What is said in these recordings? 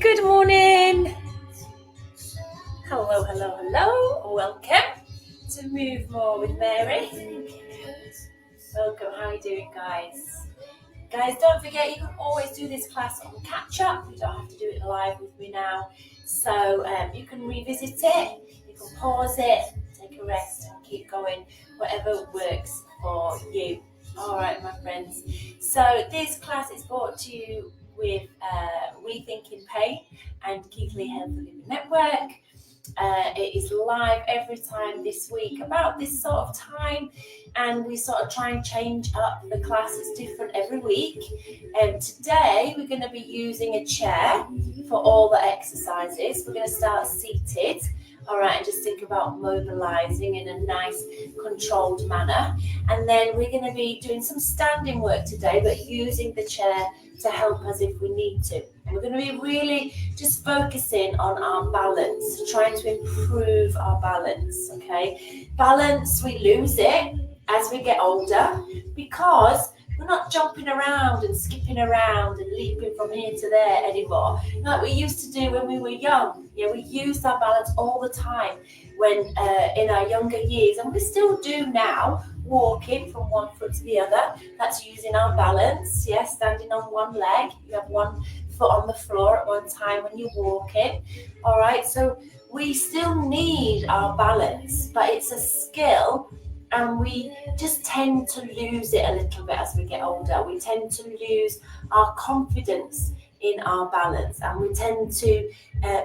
Good morning. Hello. Welcome to Move More with Mary. Welcome. How are you doing, guys? Guys, don't forget you can always do this class on catch up. You don't have to do it live with me now. So you can revisit it, you can pause it, take a rest and keep going, whatever works for you. All right, my friends. So this class is brought to you with Rethinking Pain and Keith Lee Healthy Living Network. It is live every time this week about this sort of time, and we sort of try and change up the class. It's different every week. And today we're going to be using a chair for all the exercises. We're going to start seated, all right, and just think about mobilizing in a nice controlled manner. And then we're going to be doing some standing work today, but using the chair to help us if we need to. And we're going to be really just focusing on our balance, trying to improve our balance, okay? Balance, we lose it as we get older because we're not jumping around and skipping around and leaping from here to there anymore like we used to do when we were young. Yeah, we used our balance all the time when in our younger years, and we still do now, walking from one foot to the other. That's using our balance. Yeah, standing on one leg. You have one foot on the floor at one time when you're walking. All right, so we still need our balance, but it's a skill, and we just tend to lose it a little bit as we get older. We tend to lose our confidence in our balance, and we tend to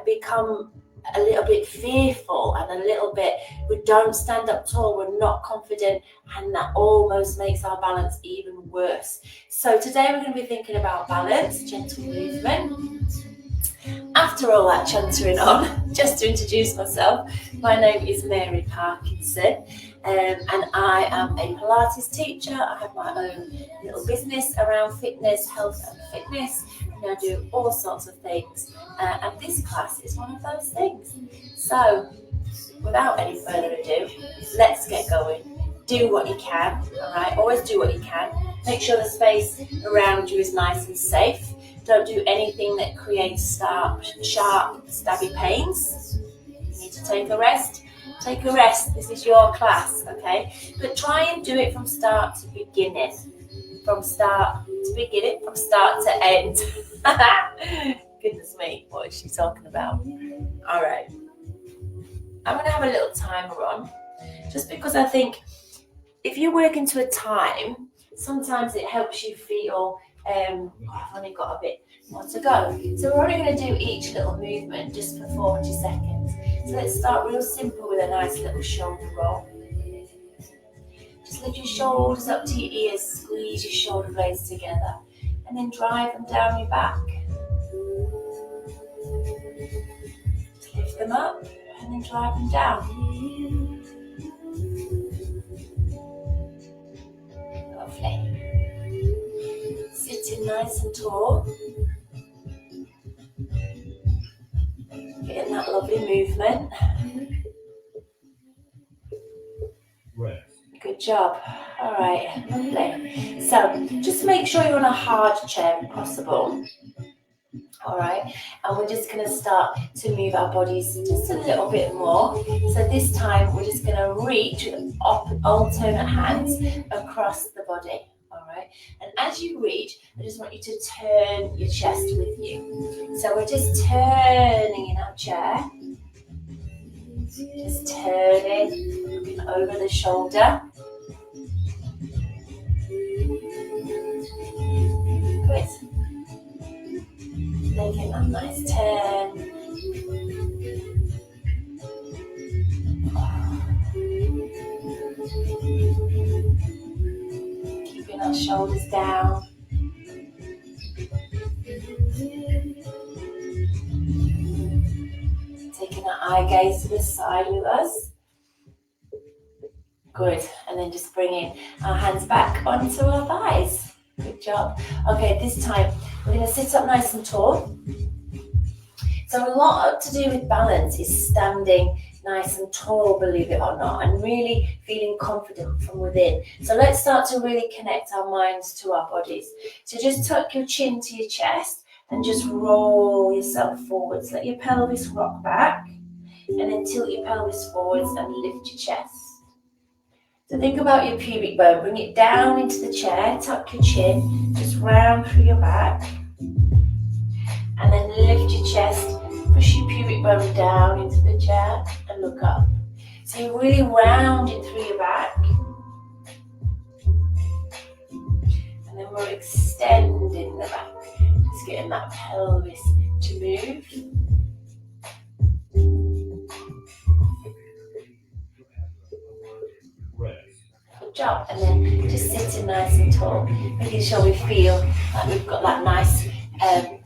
become a little bit fearful and a little bit, we don't stand up tall, we're not confident, and that almost makes our balance even worse. So today we're going to be thinking about balance, gentle movement. After all that chuntering on, just to introduce myself, my name is Mary Parkinson, and I am a Pilates teacher. I have my own little business around fitness, health and fitness, and I do all sorts of things, and this class is one of those things. So without any further ado, let's get going. Do what you can, all right? Always do what you can. Make sure the space around you is nice and safe. Don't do anything that creates sharp, stabby pains. You need to take a rest. Take a rest. This is your class, okay? But try and do it from start to beginning. From start to end. Goodness me, what is she talking about? All right. I'm going to have a little timer on, just because I think if you work into a time, sometimes it helps you feel, I've only got a bit more to go. So we're only going to do each little movement just for 40 seconds. So let's start real simple with a nice little shoulder roll. Just lift your shoulders up to your ears, squeeze your shoulder blades together, and then drive them down your back. Just lift them up and then drive them down. Lovely. Sitting nice and tall. Getting that lovely movement. Good job. All right, lovely. So just make sure you're on a hard chair if possible. All right, and we're just going to start to move our bodies just a little bit more. So this time we're just going to reach with alternate hands across the body. All right, and as you reach, I just want you to turn your chest with you. So we're just turning in our chair. Just turning, looking over the shoulder. Good. Making that nice turn. Keeping our shoulders down. Taking our eye gaze to the side with us. Good. And then just bringing our hands back onto our thighs. Good job. Okay, this time we're going to sit up nice and tall. So a lot to do with balance is standing nice and tall, believe it or not, and really feeling confident from within. So let's start to really connect our minds to our bodies. So just tuck your chin to your chest and just roll yourself forwards. Let your pelvis rock back and then tilt your pelvis forwards and lift your chest. So think about your pubic bone. Bring it down into the chair, tuck your chin, just round through your back. And then lift your chest, push your pubic bone down into the chair and look up. So you're really rounding through your back. And then we're extending the back. Just getting that pelvis to move. Good job. And then just sitting nice and tall, making sure we feel like we've got that nice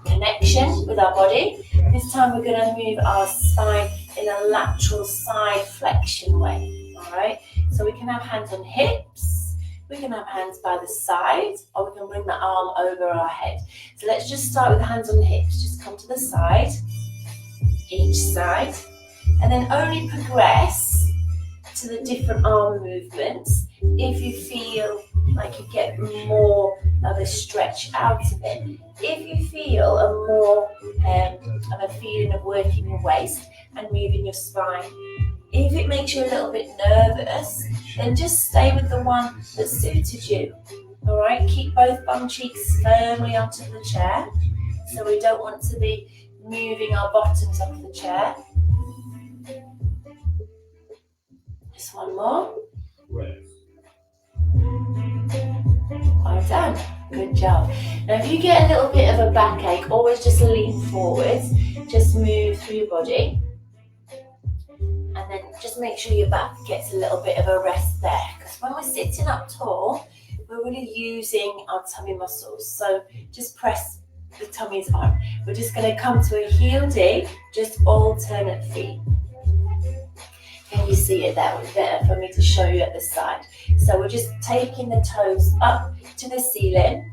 connection with our body. This time we're going to move our spine in a lateral side flexion way. Alright, so we can have hands on hips, we can have hands by the side, or we can bring the arm over our head. So let's just start with the hands on the hips. Just come to the side, each side, and then only progress to the different arm movements if you feel like you get more of a stretch out of it. If you feel a more of a feeling of working your waist and moving your spine. If it makes you a little bit nervous, then just stay with the one that suited you. All right, keep both bum cheeks firmly onto the chair. So we don't want to be moving our bottoms off the chair. Just one more. Well done. Good job. Now if you get a little bit of a backache, always just lean forwards. Just move through your body. And then just make sure your back gets a little bit of a rest there. Because when we're sitting up tall, we're really using our tummy muscles. So just press the tummies on. We're just going to come to a heel dig, just alternate feet. Can you see it? That was better for me to show you at the side. So we're just taking the toes up to the ceiling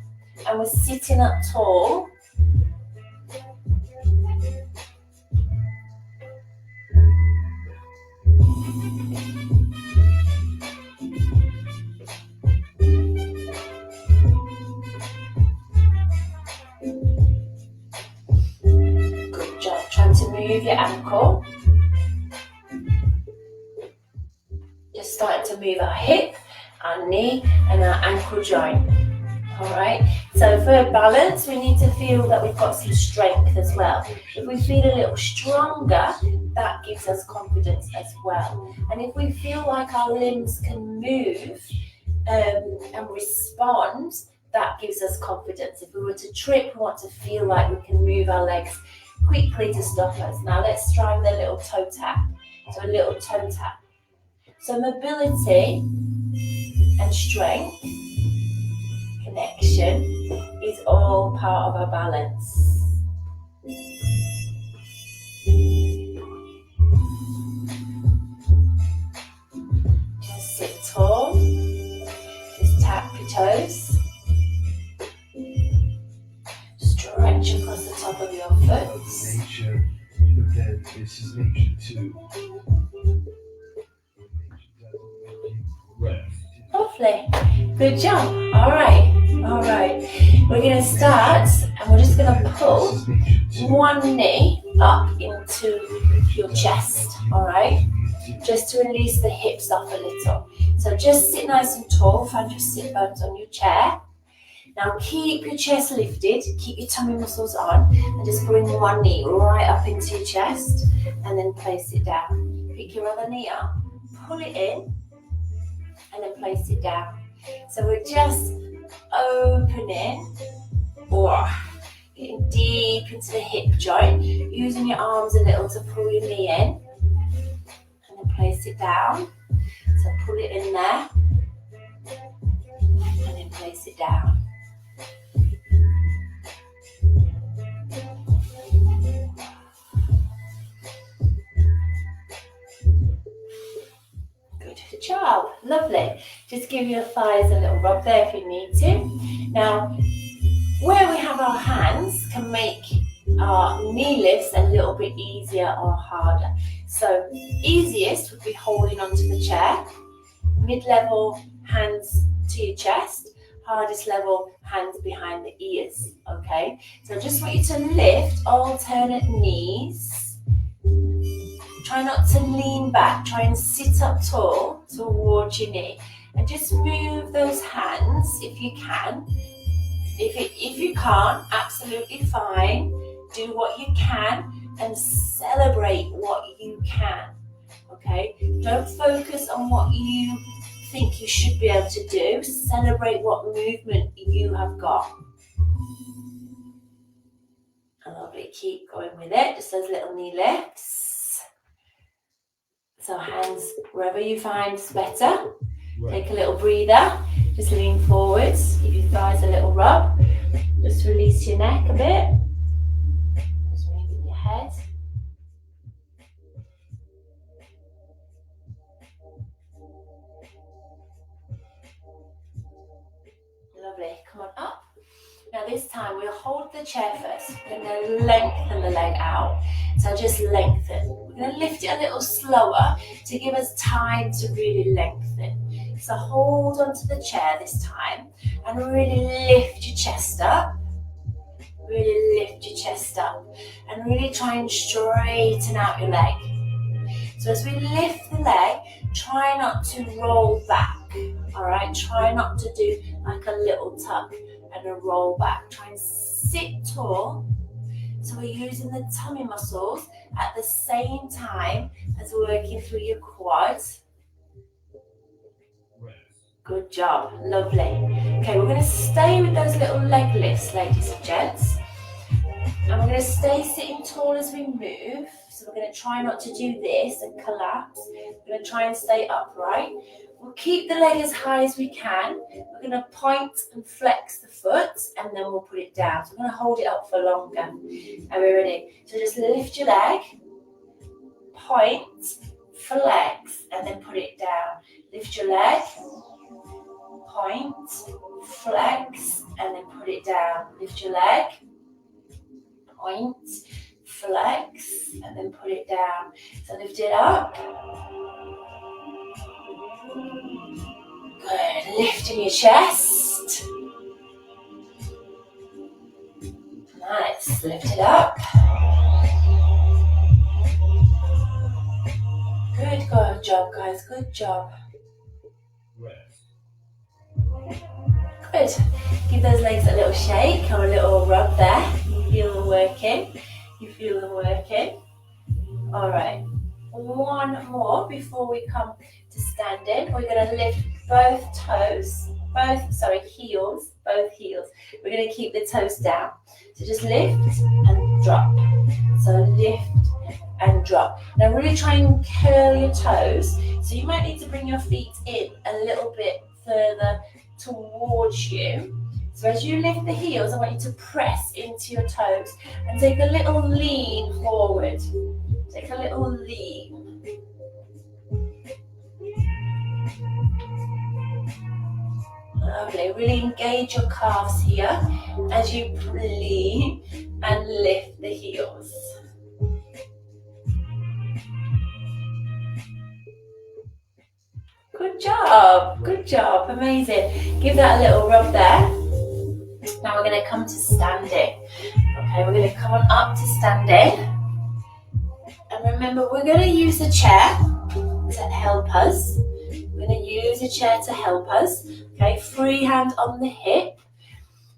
and we're sitting up tall. Good job. Trying to move your ankle. Just starting to move our hip, our knee and our ankle joint. Alright, so for balance we need to feel that we've got some strength as well. If we feel a little stronger, that gives us confidence as well. And if we feel like our limbs can move and respond, that gives us confidence. If we were to trip, we want to feel like we can move our legs quickly to stop us. Now let's try with a little toe tap. So a little toe tap. So mobility and strength, connection is all part of our balance. Just sit tall, just tap your toes, stretch across the top of your foot. Nature, but then this is nature too. Lovely. Good job. All right. We're going to start and we're just going to pull one knee up into your chest. All right. Just to release the hips off a little. So just sit nice and tall. Find your sit bones on your chair. Now keep your chest lifted. Keep your tummy muscles on. And just bring one knee right up into your chest. And then place it down. Pick your other knee up. Pull it in. And then place it down. So we're just opening or getting deep into the hip joint, using your arms a little to pull your knee in, and then place it down. So pull it in there, and then place it down. Good job, lovely. Just give your thighs a little rub there if you need to. Now, where we have our hands can make our knee lifts a little bit easier or harder. So, easiest would be holding onto the chair, mid-level hands to your chest. hardest level, hands behind the ears, okay? So I just want you to lift alternate knees. Try not to lean back, try and sit up tall towards your knee. And just move those hands if you can. If you can't, absolutely fine. Do what you can and celebrate what you can, okay? Don't focus on what you think you should be able to do. Celebrate what movement you have got. Lovely, keep going with it. Just those little knee lifts. So hands wherever you find is better. Take a little breather. Just lean forwards. Give your thighs a little rub. Just release your neck a bit. Just moving your head. Lovely. Come on up. Now this time we'll hold the chair first. We're going to lengthen the leg out. So just lengthen. We're going to lift it a little slower to give us time to really lengthen. So hold onto the chair this time and really lift your chest up. Really lift your chest up and really try and straighten out your leg. So as we lift the leg, try not to roll back. All right, try not to do like a little tuck and a roll back. Try and sit tall. So we're using the tummy muscles at the same time as working through your quads. Good job, lovely. Okay, we're going to stay with those little leg lifts, ladies and gents. And we're going to stay sitting tall as we move. So we're going to try not to do this and collapse. We're going to try and stay upright. We'll keep the leg as high as we can. We're going to point and flex the foot and then we'll put it down. So we're going to hold it up for longer. Are we ready? So just lift your leg, point, flex, and then put it down. Lift your leg, point, flex, and then put it down. Lift your leg, point, flex, and then put it down. So lift it up. Good. Lifting your chest. Nice. Lift it up. Good job, guys. Good job. Good. Give those legs a little shake or a little rub there. You feel them working. You feel them working. All right. One more before we come to standing. We're going to lift both heels. We're going to keep the toes down. So just lift and drop. So lift and drop. Now really try and curl your toes. So you might need to bring your feet in a little bit further towards you. So as you lift the heels, I want you to press into your toes and take a little lean forward. Take a little lean. Lovely. Really engage your calves here as you lean and lift the heels. Good job, amazing. Give that a little rub there. Now we're going to come to standing. Okay, we're going to come on up to standing. And remember, we're going to use the chair to help us. We're going to use a chair to help us. Okay, free hand on the hip.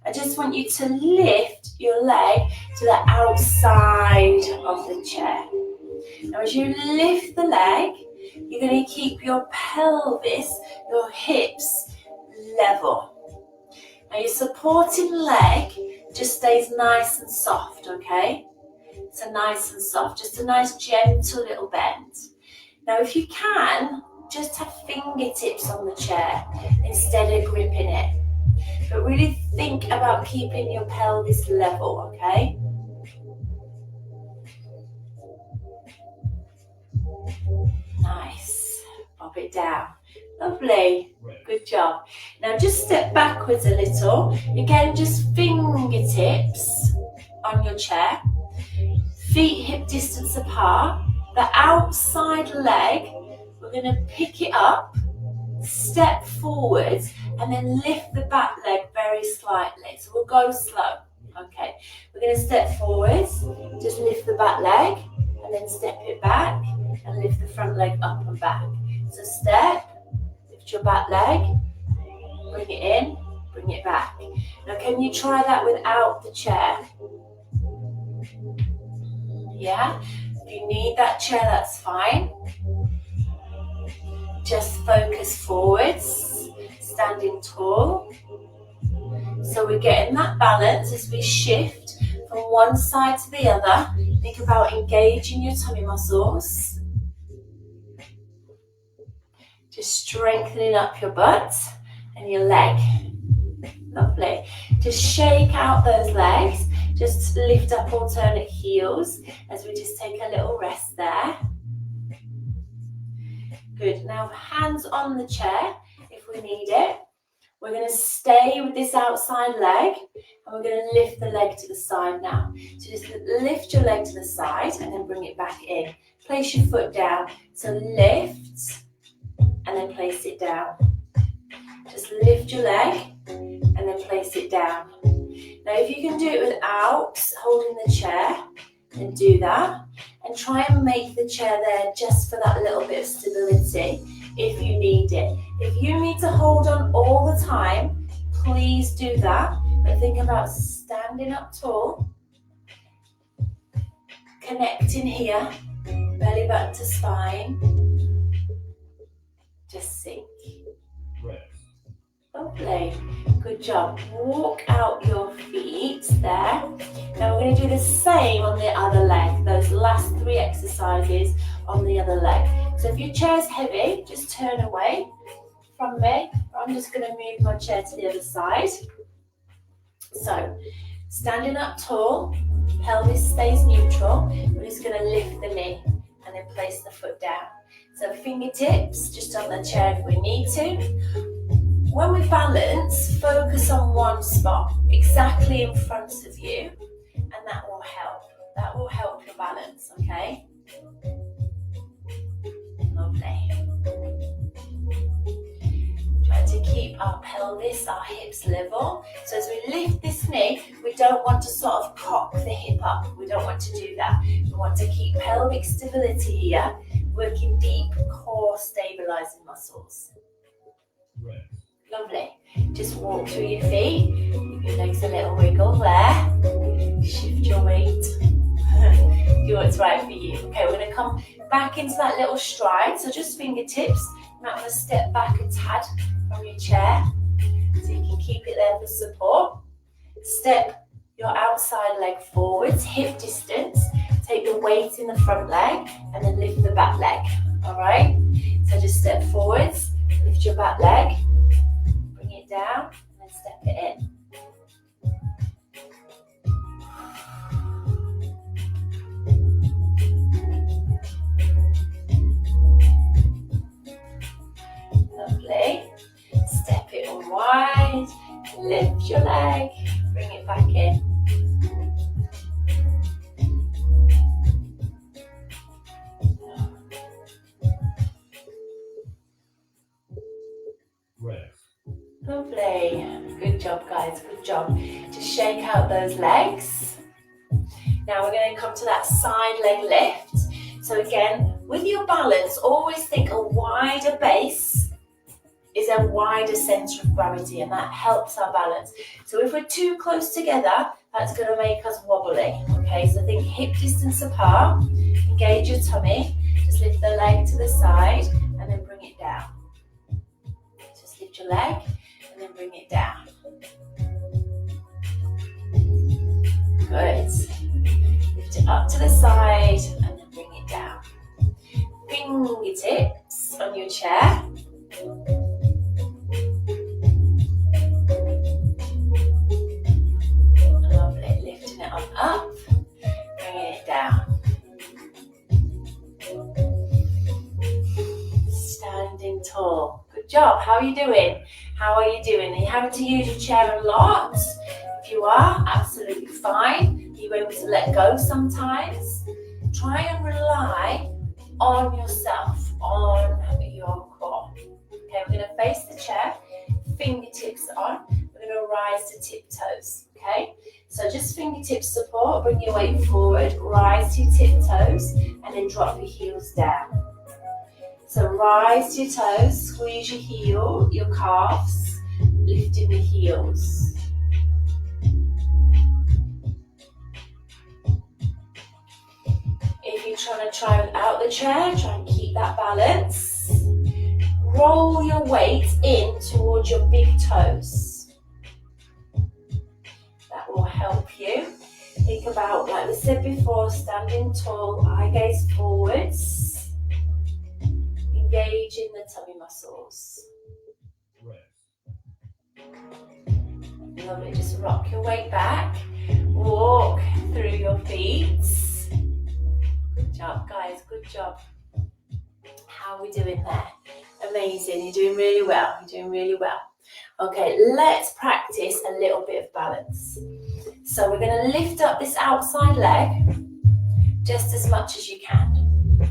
I just want you to lift your leg to the outside of the chair. Now as you lift the leg, you're going to keep your pelvis, your hips level. Now your supporting leg just stays nice and soft, okay? So nice and soft, just a nice gentle little bend. Now if you can, just have fingertips on the chair instead of gripping it. But really think about keeping your pelvis level, okay? Nice. Pop it down. Lovely. Good job. Now just step backwards a little. Again, just fingertips on your chair. Feet hip distance apart. The outside leg, we're going to pick it up step forwards and then lift the back leg very slightly. So we'll go slow. Okay, we're going to step forwards, just lift the back leg and then step it back and lift the front leg up and back. So step, lift your back leg, bring it in, bring it back. Now can you try that without the chair? Yeah, if you need that chair, that's fine. Just focus forwards, standing tall. So we're getting that balance as we shift from one side to the other. Think about engaging your tummy muscles. Just strengthening up your butt and your leg. Lovely. Just shake out those legs. Just lift up alternate heels as we just take a little rest there. Good. Now hands on the chair if we need it. We're going to stay with this outside leg and we're going to lift the leg to the side now. So just lift your leg to the side and then bring it back in. Place your foot down. So lift and then place it down. Just lift your leg and then place it down. Now if you can do it without holding the chair, then do that. And try and make the chair there just for that little bit of stability if you need it. If you need to hold on all the time, please do that. But think about standing up tall, connecting here, belly button to spine. Just sink. Lovely. Good job. Walk out your feet there. Now we're going to do the same on the other leg. Those last 3 exercises on the other leg. So if your chair's heavy, just turn away from me. I'm just going to move my chair to the other side. So standing up tall, pelvis stays neutral. We're just going to lift the knee and then place the foot down. So fingertips just on the chair if we need to. When we balance, focus on one spot, exactly in front of you, and that will help. That will help your balance, okay? Lovely. Try to keep our pelvis, our hips level. So as we lift this knee, we don't want to sort of cock the hip up. We don't want to do that. We want to keep pelvic stability here, working deep core stabilizing muscles. Right. Lovely. Just walk through your feet. Give your legs a little wiggle there. Shift your weight. Do what's right for you. Okay, we're going to come back into that little stride. So just fingertips. You might want to step back a tad from your chair so you can keep it there for support. Step your outside leg forwards, hip distance. Take the weight in the front leg and then lift the back leg. All right? So just step forwards, lift your back leg. Down and then step it in. Lovely. Step it wide, lift your leg, bring it back in. Lovely. Good job, guys. Good job. Just shake out those legs. Now we're going to come to that side leg lift. So again, with your balance, always think a wider base is a wider centre of gravity, and that helps our balance. So if we're too close together, that's going to make us wobbly. Okay, so think hip distance apart. Engage your tummy. Just lift the leg to the side and then bring it down. Just lift your leg. And then bring it down. Good. Lift it up to the side and then bring it down. Fingertips on your chair. Lovely. Lifting it up, bringing it down. Standing tall. Good job. How are you doing? How are you doing? Are you having to use your chair a lot? If you are, absolutely fine. Are you able to let go sometimes? Try and rely on yourself, on your core. Okay, we're going to face the chair, fingertips on. We're going to rise to tiptoes, okay? So just fingertips support, bring your weight forward, rise to your tiptoes, and then drop your heels down. So rise to your toes, squeeze your calves, lifting the heels. If you're trying to try without the chair, try and keep that balance. Roll your weight in towards your big toes. That will help you. Think about, like we said before, standing tall, eye gaze forwards. Engaging the tummy muscles. Lovely, just rock your weight back. Walk through your feet. Good job, guys, good job. How are we doing there? Amazing, you're doing really well, you're doing really well. Okay, let's practice a little bit of balance. So we're going to lift up this outside leg just as much as you can.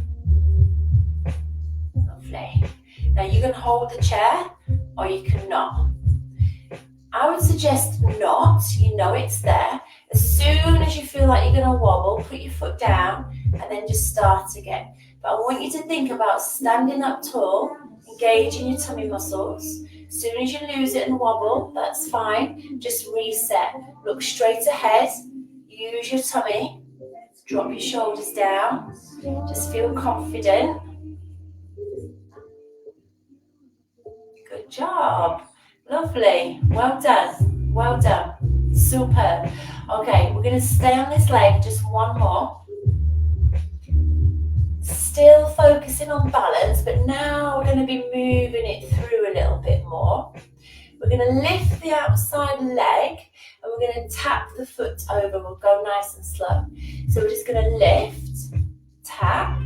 Lovely. Now you can hold the chair or you can not. I would suggest not, you know it's there. As soon as you feel like you're going to wobble, put your foot down and then just start again. But I want you to think about standing up tall, engaging your tummy muscles. As soon as you lose it and wobble, that's fine. Just reset. Look straight ahead. Use your tummy. Drop your shoulders down. Just feel confident. Good job. Lovely. Well done. Well done. Super. Okay, we're going to stay on this leg just one more. Still focusing on balance, but now we're going to be moving it through a little bit more. We're going to lift the outside leg and we're going to tap the foot over. We'll go nice and slow. So we're just going to lift, tap,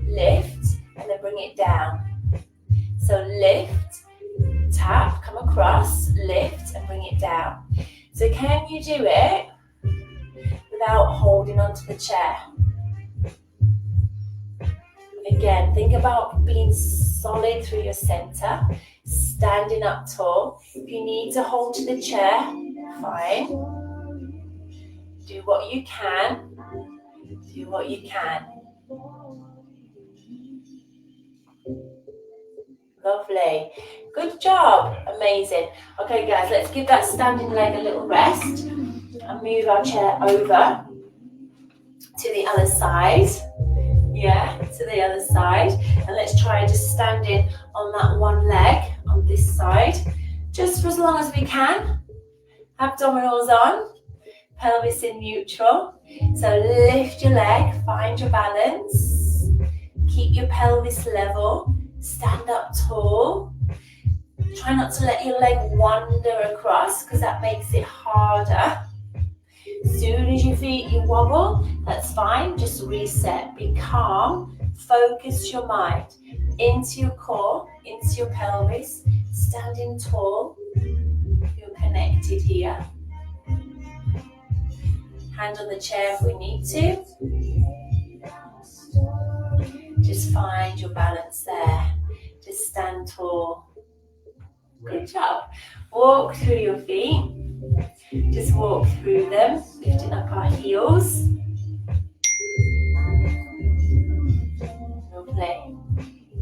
lift, and then bring it down. So lift, tap, come across, lift, and bring it down. So can you do it without holding onto the chair? Again, think about being solid through your center, standing up tall. If you need to hold to the chair, fine. Do what you can. Do what you can. Lovely. Good job. Amazing. Okay, guys, let's give that standing leg a little rest and move our chair over to the other side. Yeah, to the other side. And let's try just standing on that one leg on this side, just for as long as we can. Abdominals on, pelvis in neutral. So lift your leg, find your balance, keep your pelvis level, stand up tall. Try not to let your leg wander across because that makes it harder. As soon as you feel you wobble, that's fine, just reset, be calm, focus your mind into your core, into your pelvis, standing tall, you're connected here. Hand on the chair if we need to. Just find your balance there, just stand tall. Good job. Walk through your feet. Just walk through them, lifting up our heels. Lovely.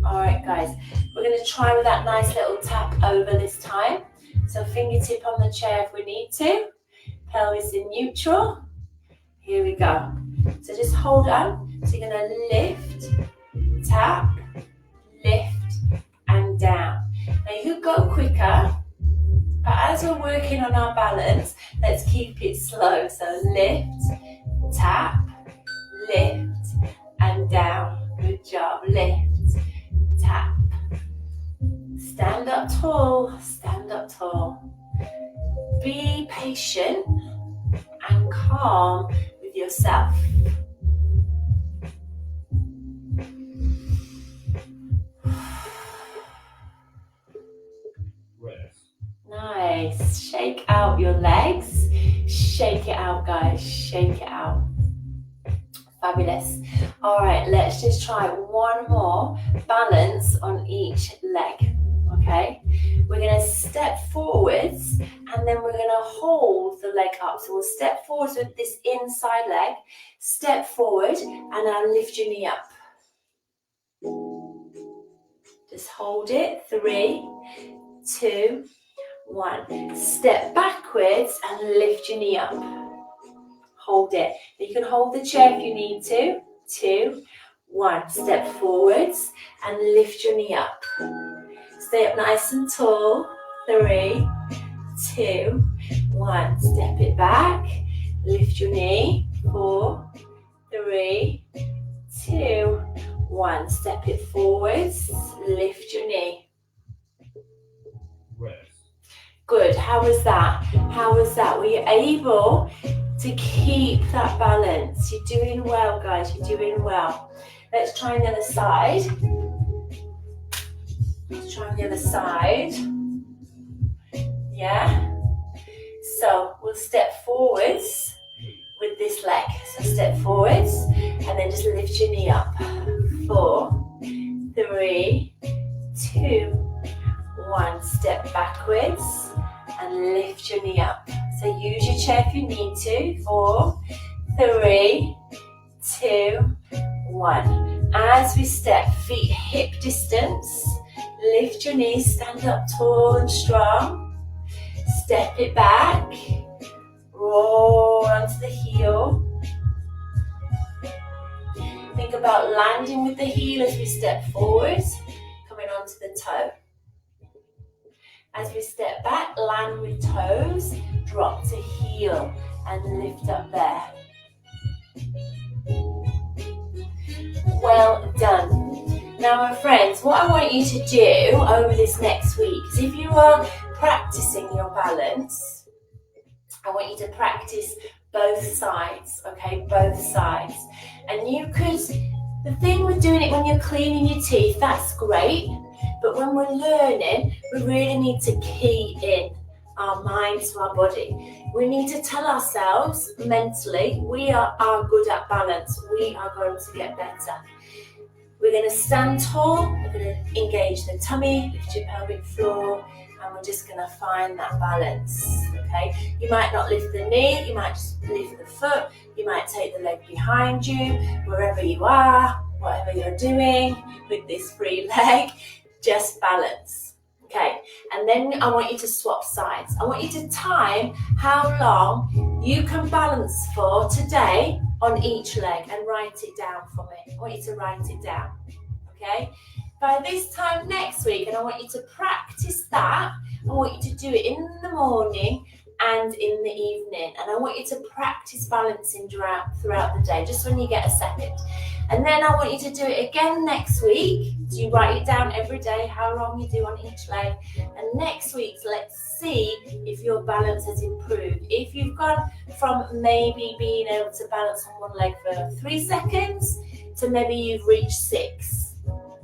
Alright guys, we're going to try with that nice little tap over this time. So fingertip on the chair if we need to. Pelvis in neutral. Here we go. So just hold on. So you're going to lift, tap, lift and down. Now you could go quicker. But as we're working on our balance, let's keep it slow. So lift, tap, lift, and down. Good job. Lift, tap. Stand up tall, stand up tall. Be patient and calm with yourself. Nice. Shake out your legs. Shake it out, guys. Shake it out. Fabulous. All right, let's just try one more balance on each leg. okay? We're going to step forwards and then we're going to hold the leg up. So we'll step forwards with this inside leg, step forward, and I'll lift your knee up. Just hold it, 3, 2, 1. Step backwards and lift your knee up. Hold it. You can hold the chair if you need to. 2, 1. Step forwards and lift your knee up. Stay up nice and tall. 3, 2, 1. Step it back. Lift your knee. 4, 3, 2, 1. Step it forwards. Lift your knee. Rest. Good. How was that? How was that? Were you able to keep that balance? You're doing well, guys. You're doing well. Let's try on the other side. Let's try on the other side. Yeah. So we'll step forwards with this leg. So step forwards and then just lift your knee up. 4, 3, 2, 1. Step backwards and lift your knee up. So use your chair if you need to. 4, 3, 2, 1. As we step, feet hip distance. Lift your knees, stand up tall and strong. Step it back. Roll onto the heel. Think about landing with the heel as we step forward, coming onto the toe. As we step back, land with toes, drop to heel and lift up there. Well done. Now my friends, what I want you to do over this next week is if you are practicing your balance, I want you to practice both sides, okay, both sides. And you could, the thing with doing it when you're cleaning your teeth, that's great, but when we're learning, we really need to key in our mind to our body. We need to tell ourselves mentally, we are good at balance, we are going to get better. We're going to stand tall, we're going to engage the tummy, lift your pelvic floor, and we're just going to find that balance, okay? You might not lift the knee, you might just lift the foot, you might take the leg behind you, wherever you are, whatever you're doing with this free leg, just balance, okay? And then I want you to swap sides. I want you to time how long you can balance for today on each leg and write it down for me. I want you to write it down, okay? By this time next week, and I want you to practice that, I want you to do it in the morning and in the evening, and I want you to practice balancing throughout the day, just when you get a second. And then I want you to do it again next week. So you write it down every day, how long you do on each leg. And next week, let's see if your balance has improved. If you've gone from maybe being able to balance on one leg for 3 seconds to maybe you've reached 6.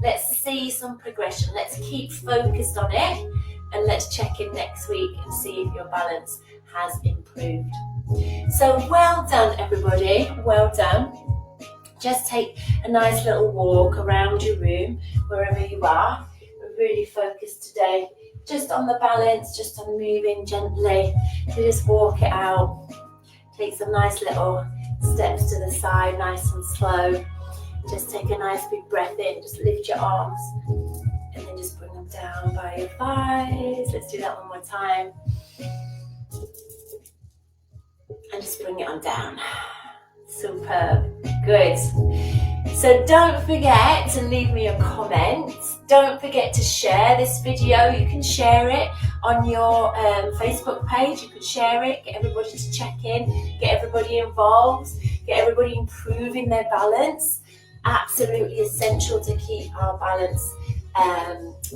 Let's see some progression. Let's keep focused on it and let's check in next week and see if your balance has improved. So well done, everybody. Well done. Just take a nice little walk around your room, wherever you are. We're really focused today just on the balance, just on moving gently. So just walk it out. Take some nice little steps to the side, nice and slow. Just take a nice big breath in, just lift your arms and then just bring them down by your thighs. Let's do that one more time. And just bring it on down. Superb. Good. So don't forget to leave me a comment. Don't forget to share this video. You can share it on your Facebook page. You can share it, get everybody to check in, get everybody involved, get everybody improving their balance. Absolutely essential to keep our balance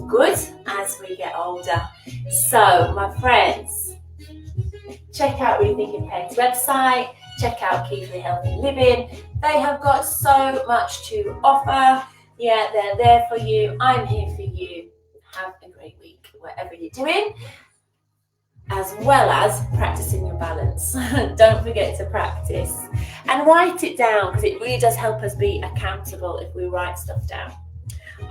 good as we get older. So my friends, check out Rethinking Peg's website, check out Keeping Healthy Living. They have got so much to offer. Yeah, they're there for you. I'm here for you. Have a great week, whatever you're doing, as well as practicing your balance. Don't forget to practice and write it down, because it really does help us be accountable if we write stuff down.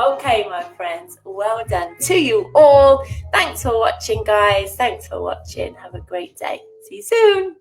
Okay, my friends, well done to you all. Thanks for watching, guys. Thanks for watching. Have a great day. See you soon.